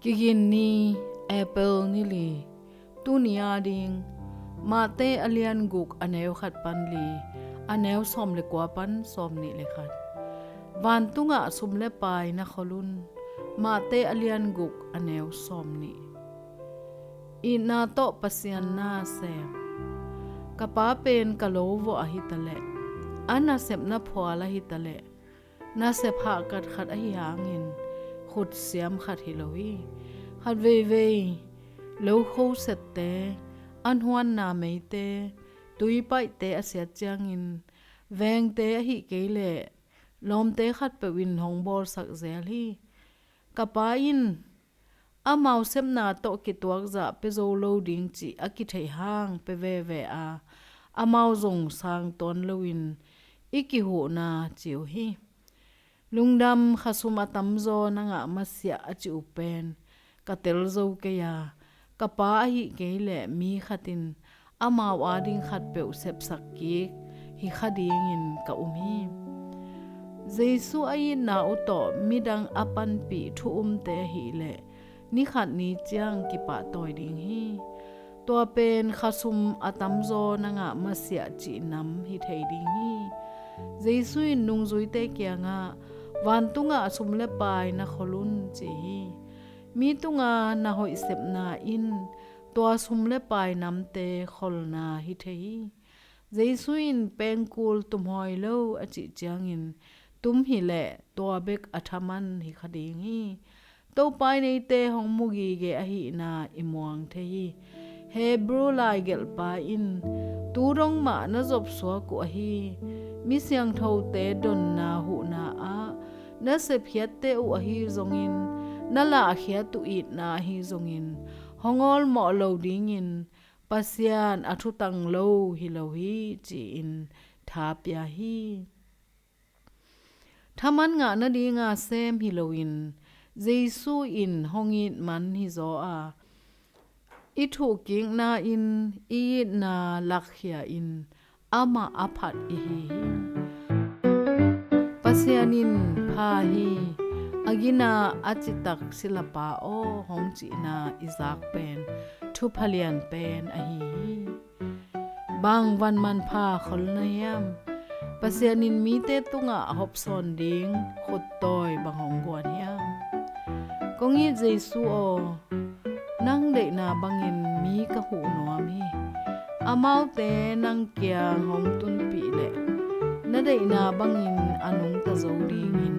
Kigin ni apple ni li tu niya ding mate alian guk aneu khat pan li aneu som le kwa pan som ni le khat van tunga sum le pai na kholun mate alian guk aneu som ni ina to pasian na se kapa pen kalovo ahitale ana sep na phwala hitale na sep ha kat khat a hi hangin khut siam khat hilowi khat ve lo kho set te an huan na mei te tui pai te asia changin veng te a hi keile lom te khat pe win hong bor sak zel hi kapa in amau sem na to ki tuak za pe zo lo ding chi aki thei hang pe ve a amau zong sang ton loin iki hu na chiu hi lungdam khasuma tamzo nanga masya achi upen katel zo ke ya kapa hi keile mi khatin amau ading khat pe usep sakki hi khading in ka hi jesu ai na uto midang apan pi thu te hi le ni khat ni chiang ki pa toy ding hi to pen khasum atamzo nanga masya chi nam hi thei ding hi jesu in nung zui te kya nga van tunga sum le pai na kholun chi hi mi tunga na hoi sep na in to sum le pai nam te khol na hi thei jesu in pengkul tum hoi lo achi chiang in tum hi le to bek athaman hi khading hi to pai nei te hong mugi ge a hi na imuang thei hebrew lai gel pa in turong ma na job so ku a hi mi siang tho te don na hu na a na se phiat te u a hi zongin na la khia tu it na hi zongin hongol mo lo ding in pasian athu tang lo hi lo hi chi in thapya hi thaman nga na di nga sem hi lo in jesu in hongin man hi zo a I thu king na in I na lakhia in ama aphat I hi pasianin pha hi agina achitak silapa o hongchi na izak pen thu phalian pen a hi bang van man pha khol na yam pasianin mi te tunga hopson ding khut toy bang hong gwan yam kongi jesu o nang de na bangin mi ka hu nuam hi amau te nang kya hong tun pi le na de na bangin anung ta zo ding in